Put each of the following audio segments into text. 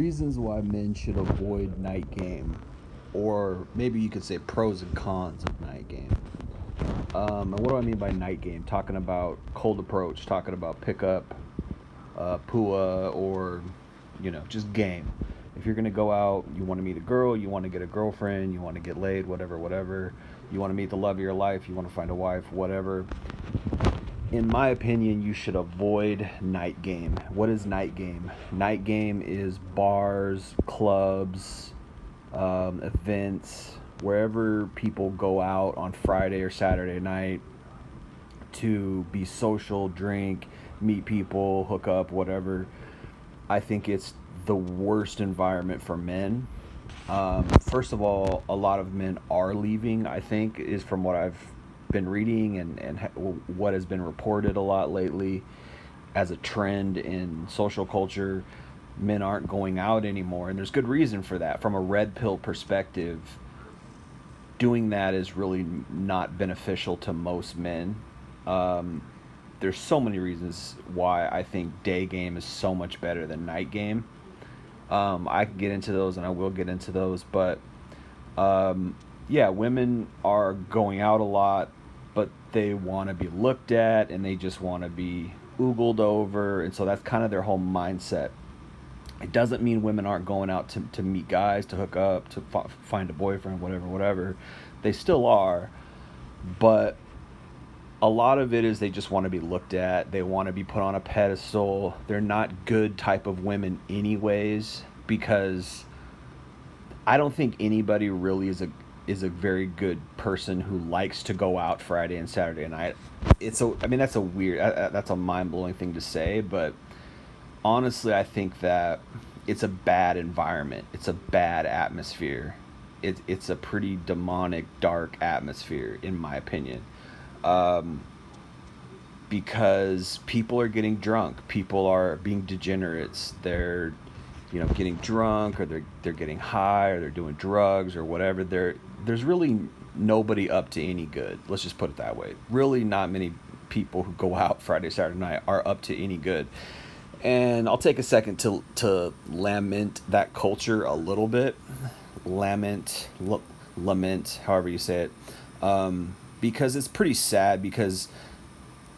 reasons why men should avoid night game, or maybe you could say pros and cons of night game. And what do I mean by night game? Talking about cold approach, talking about pickup, PUA, or just game. If you're gonna go out, you want to meet a girl, you want to get a girlfriend, you want to get laid, whatever, whatever. You want to meet the love of your life, you want to find a wife, whatever. In my opinion, you should avoid night game. What is night game? Night game is bars, clubs, events, wherever people go out on Friday or Saturday night to be social, drink, meet people, hook up, whatever. I think it's the worst environment for men. First of all, a lot of men are leaving, I think, is from what I've been reading and what has been reported a lot lately as a trend in social culture. Men aren't going out anymore, and there's good reason for that. From a red pill perspective, doing that is really not beneficial to most men. Um, there's so many reasons why I think day game is so much better than night game. I can get into those, and I will get into those, but um, yeah, women are going out a lot, but they want to be looked at, and they just want to be oogled over, and so that's kind of their whole mindset. It doesn't mean women aren't going out to meet guys, to hook up, to find a boyfriend, whatever, whatever. They still are, but a lot of it is they just want to be looked at. They want to be put on a pedestal. They're not good type of women anyways, because I don't think anybody really is a very good person who likes to go out Friday and Saturday night. I mean, that's a weird, that's a mind blowing thing to say, but honestly, I think that it's a bad environment. It's a bad atmosphere. It's a pretty demonic, dark atmosphere, in my opinion. Um, because people are getting drunk. People are being degenerates. They're, getting drunk, or they're getting high, or they're doing drugs or whatever. There's really nobody up to any good. Let's just put it that way. Really, not many people who go out Friday, Saturday night are up to any good. And I'll take a second to lament that culture a little bit. Lament, however you say it, because it's pretty sad. Because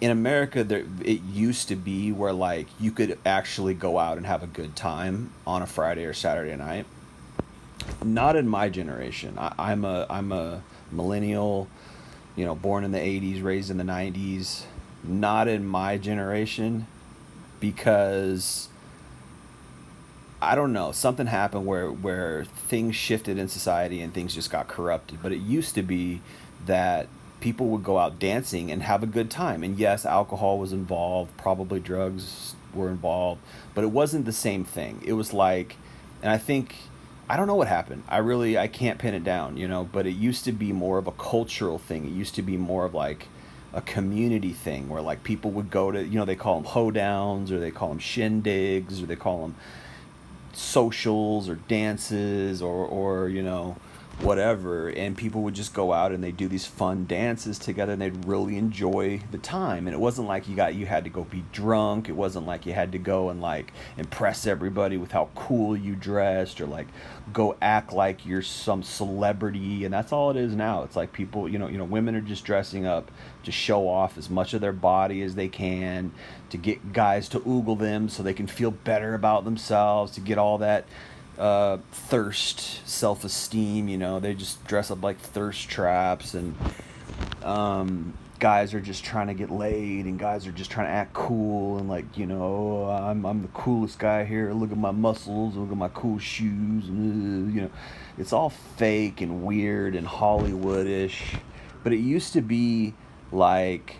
in America, it used to be where like you could actually go out and have a good time on a Friday or Saturday night. Not in my generation. I'm a millennial, born in the '80s, raised in the '90s. Not in my generation, because I don't know, something happened where things shifted in society and things just got corrupted. But it used to be that people would go out dancing and have a good time. And yes, alcohol was involved, probably drugs were involved, but it wasn't the same thing. It was like, and I don't know what happened. I can't pin it down, but it used to be more of a cultural thing. It used to be more of like a community thing where like people would go to, they call them hoedowns, or they call them shindigs, or they call them socials or dances, or whatever, and people would just go out and they do these fun dances together, and they'd really enjoy the time. And it wasn't like you had to go be drunk. It wasn't like you had to go and like impress everybody with how cool you dressed, or like go act like you're some celebrity. And that's all it is now. It's like people, women are just dressing up to show off as much of their body as they can, to get guys to oogle them so they can feel better about themselves, to get all that thirst, self-esteem. They just dress up like thirst traps, and guys are just trying to get laid, and guys are just trying to act cool, and like, I'm the coolest guy here. Look at my muscles. Look at my cool shoes. And, it's all fake and weird and Hollywoodish. But it used to be like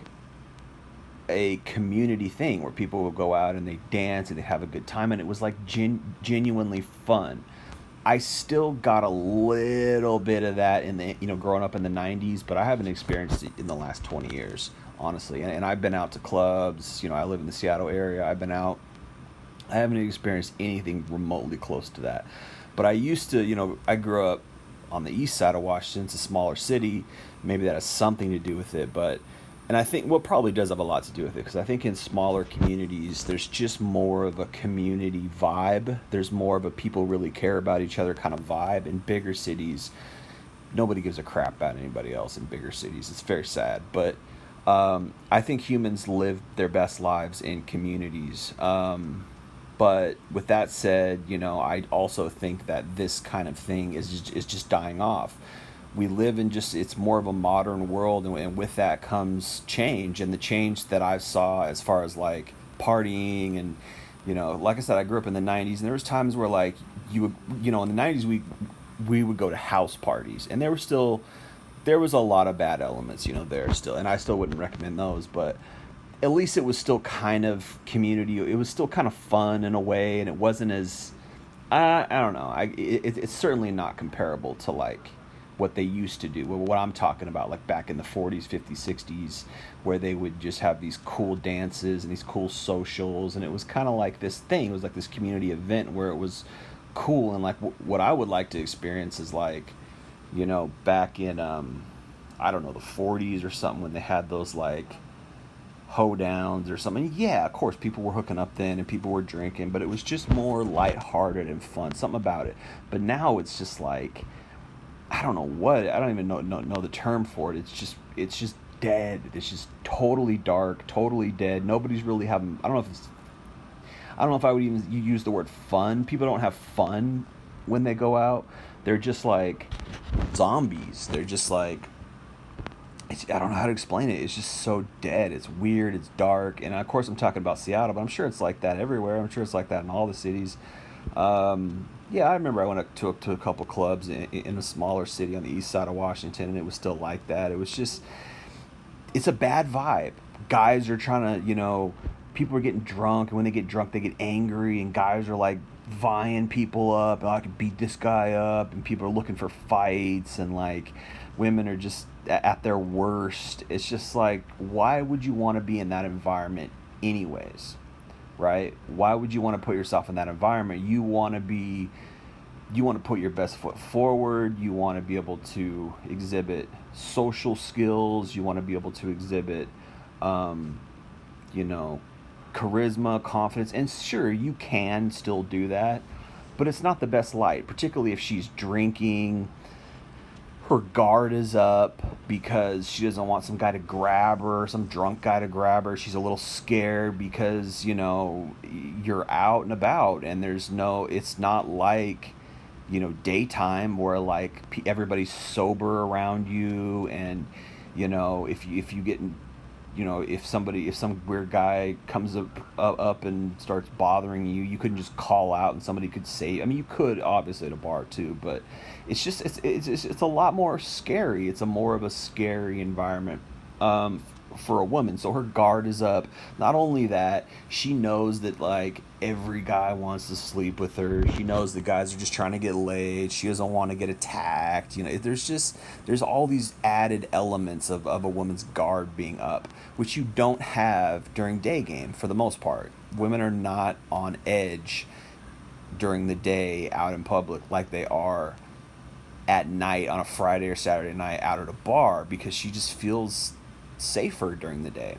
a community thing where people would go out and they dance and they have a good time, and it was like genuinely fun. I still got a little bit of that in the growing up in the '90s, but I haven't experienced it in the last 20 years, honestly. And I've been out to clubs. I live in the Seattle area. I've been out. I haven't experienced anything remotely close to that. But I used to. I grew up on the east side of Washington. It's a smaller city. Maybe that has something to do with it, but And I think what probably does have a lot to do with it, because I think in smaller communities, there's just more of a community vibe. There's more of a people really care about each other kind of vibe. In bigger cities, nobody gives a crap about anybody else in bigger cities. It's very sad. But I think humans live their best lives in communities. But with that said, I also think that this kind of thing is just dying off. We live in just it's more of a modern world, and with that comes change, and the change that I saw as far as like partying and like I said, I grew up in the 90s, and there was times where like you would in the 90s we would go to house parties, and there was a lot of bad elements there still, and I still wouldn't recommend those, but at least it was still kind of community. It was still kind of fun in a way, and it wasn't as I don't know. It's certainly not comparable to like what they used to do. What I'm talking about, like back in the 40s, 50s, 60s, where they would just have these cool dances and these cool socials, and it was kind of like this thing. It was like this community event where it was cool, and like what I would like to experience is like, back in I don't know, the 40s or something, when they had those like hoedowns or something. Yeah, of course, people were hooking up then and people were drinking, but it was just more lighthearted and fun. Something about it. But now it's just like I don't know what I don't even know the term for it. It's just dead. It's just totally dark, totally dead. Nobody's really having. I don't know if I would even use the word fun. People don't have fun when they go out. They're just like zombies. They're just like I don't know how to explain it. It's just so dead. It's weird. It's dark. And of course, I'm talking about Seattle, but I'm sure it's like that everywhere. I'm sure it's like that in all the cities. Yeah, I remember I went to a couple clubs in a smaller city on the east side of Washington, and it was still like that. It was just, it's a bad vibe. Guys are trying to, people are getting drunk, and when they get drunk, they get angry, and guys are like vying people up. Oh, I can beat this guy up, and people are looking for fights, and like women are just at their worst. It's just like, why would you want to be in that environment anyways? Right? Why would you want to put yourself in that environment? You want to put your best foot forward. You want to be able to exhibit social skills. You want to be able to exhibit, um, you know, charisma, confidence. And sure, you can still do that, but it's not the best light, particularly if she's drinking. Her guard is up because she doesn't want some guy to grab her, some drunk guy to grab her. She's a little scared because, you're out and about, and it's not like, daytime where like everybody's sober around you, and, if you get in, if some weird guy comes up and starts bothering you, you couldn't just call out and somebody could save. I mean, you could obviously at a bar too, but it's a lot more scary. It's a more of a scary environment for a woman. So her guard is up. Not only that, she knows that like every guy wants to sleep with her. She knows the guys are just trying to get laid. She doesn't want to get attacked. There's all these added elements of a woman's guard being up, which you don't have during day game for the most part. Women are not on edge during the day out in public like they are at night on a Friday or Saturday night out at a bar, because she just feels safer during the day,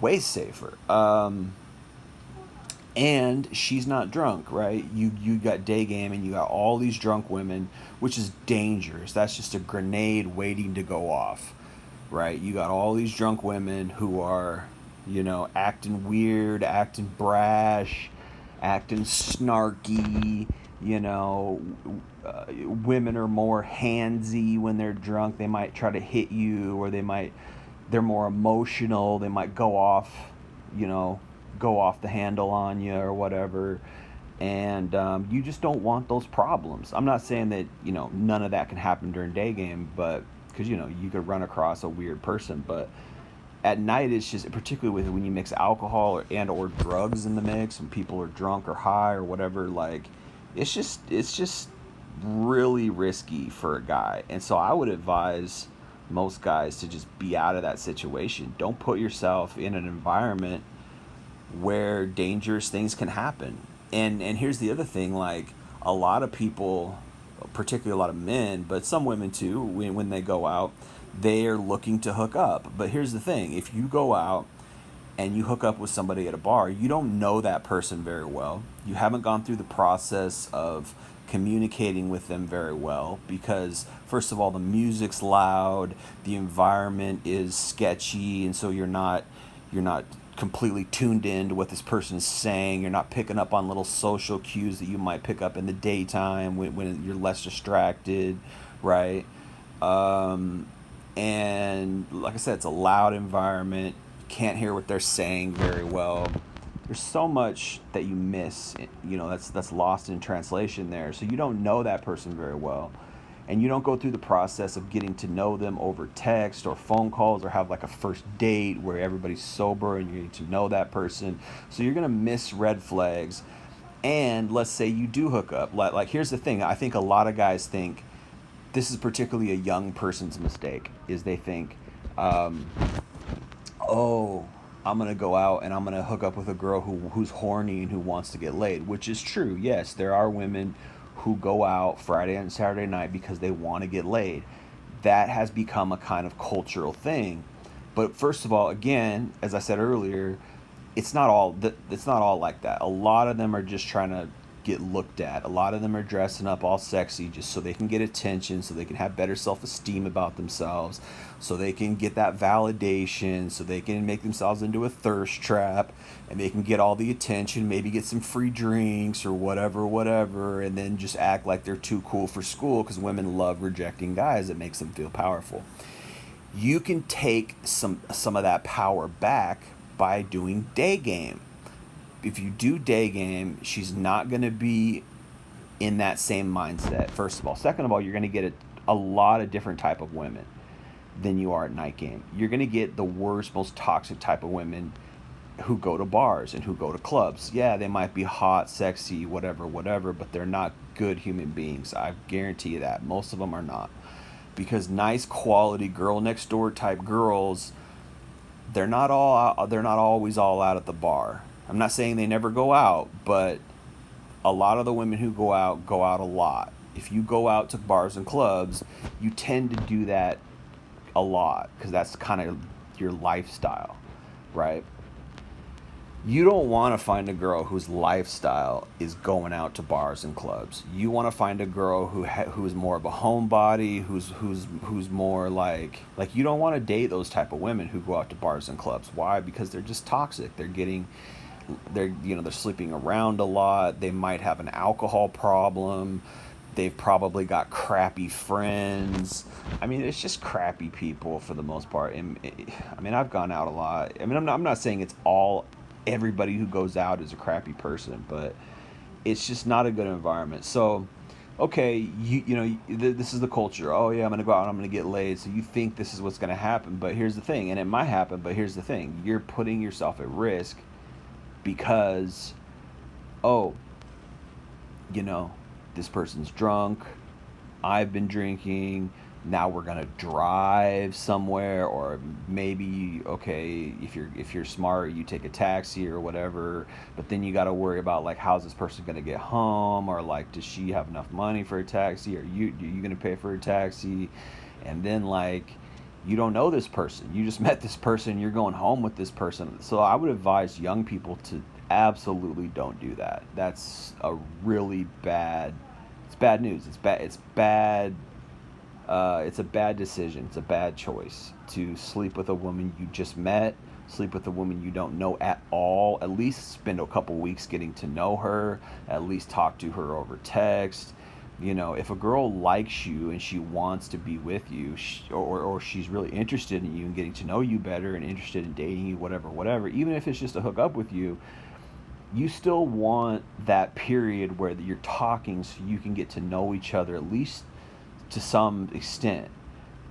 way safer. And she's not drunk, right? You got day game, and you got all these drunk women, which is dangerous. That's just a grenade waiting to go off, right? You got all these drunk women who are, acting weird, acting brash, acting snarky. Women are more handsy when they're drunk. They might try to hit you, or they're more emotional. They might you know, go off the handle on you or whatever. And you just don't want those problems. I'm not saying that, none of that can happen during day game, but because, you could run across a weird person. But at night, it's just, particularly when you mix alcohol or drugs in the mix, and people are drunk or high or whatever, like, it's just really risky for a guy. And so I would advise most guys to just be out of that situation. Don't put yourself in an environment where dangerous things can happen. And here's the other thing, like a lot of people, particularly a lot of men, but some women too, when they go out, They are looking to hook up. But here's the thing: if you go out and you hook up with somebody at a bar, you don't know that person very well. You haven't gone through the process of communicating with them very well because, first of all, the music's loud, the environment is sketchy, and so you're not completely tuned in to what this person is saying. You're not picking up on little social cues that you might pick up in the daytime when you're less distracted, right? Um, and like I said, it's a loud environment. Can't hear what they're saying very well. There's so much that you miss, that's lost in translation there. So you don't know that person very well, and you don't go through the process of getting to know them over text or phone calls or have like a first date where everybody's sober and you get to know that person. So you're gonna miss red flags. And let's say you do hook up. Like here's the thing: I think a lot of guys think this is particularly a young person's mistake. Is they think, um, oh, I'm gonna go out and I'm gonna hook up with a girl who's horny and who wants to get laid, which is true. Yes, there are women who go out Friday and Saturday night because they want to get laid. That has become a kind of cultural thing. But first of all, again, as I said earlier, it's not all like that. A lot of them are just trying to get looked at. A lot of them are dressing up all sexy just so they can get attention, so they can have better self-esteem about themselves, so they can get that validation, so they can make themselves into a thirst trap, and they can get all the attention, maybe get some free drinks or whatever, whatever, and then just act like they're too cool for school because women love rejecting guys. It makes them feel powerful. You can take some of that power back by doing day game. If you do day game, she's not going to be in that same mindset, first of all. Second of all, you're going to get a lot of different type of women than you are at night game. You're going to get the worst, most toxic type of women who go to bars and who go to clubs. Yeah, they might be hot, sexy, whatever, whatever, but they're not good human beings. I guarantee you that. Most of them are not. Because nice quality girl next door type girls, they're not always all out at the bar. I'm not saying they never go out, but a lot of the women who go out a lot. If you go out to bars and clubs, you tend to do that a lot because that's kind of your lifestyle, right? You don't want to find a girl whose lifestyle is going out to bars and clubs. You want to find a girl who's more of a homebody, who's more like you don't want to date those type of women who go out to bars and clubs. Why? Because they're just toxic. They're sleeping around a lot. They might have an alcohol problem. They've probably got crappy friends. I mean, it's just crappy people for the most part. And I mean, I've gone out a lot. I mean, I'm not saying it's all everybody who goes out is a crappy person, but it's just not a good environment. So, okay, this is the culture. Oh yeah, I'm gonna go out and I'm gonna get laid. So you think this is what's gonna happen, but here's the thing, and it might happen, but here's the thing: you're putting yourself at risk because, oh, you know, this person's drunk, I've been drinking, now we're gonna drive somewhere, or maybe, okay, if you're smart, you take a taxi or whatever, but then you got to worry about like how's this person gonna get home, or like does she have enough money for a taxi, or you gonna pay for a taxi, and then like you don't know this person, you just met this person, you're going home with this person. So I would advise young people to absolutely don't do that. That's a really bad, it's bad news. It's a bad decision. It's a bad choice to sleep with a woman you just met, sleep with a woman you don't know at all. At least spend a couple weeks getting to know her. At least talk to her over text. If a girl likes you and she wants to be with you, or she's really interested in you and getting to know you better and interested in dating you, whatever, whatever, even if it's just to hook up with you, you still want that period where you're talking so you can get to know each other at least to some extent,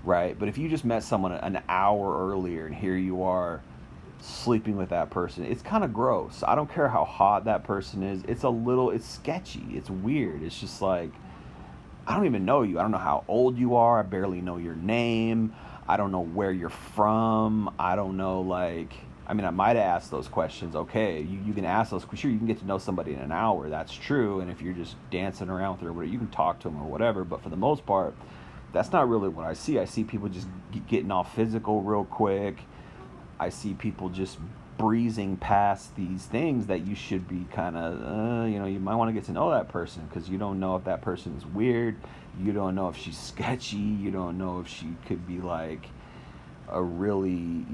right? But if you just met someone an hour earlier and here you are sleeping with that person, it's kind of gross. I don't care how hot that person is. It's sketchy. It's weird. It's just like, I don't even know you. I don't know how old you are. I barely know your name. I don't know where you're from. I don't know, like, I mean, I might have asked those questions. Okay, you can ask those. Sure, you can get to know somebody in an hour. That's true. And if you're just dancing around with her, you can talk to them or whatever. But for the most part, that's not really what I see. I see people just getting all physical real quick. I see people just breezing past these things that you should be kind of, you might want to get to know that person because you don't know if that person is weird. You don't know if she's sketchy. You don't know if she could be like a really,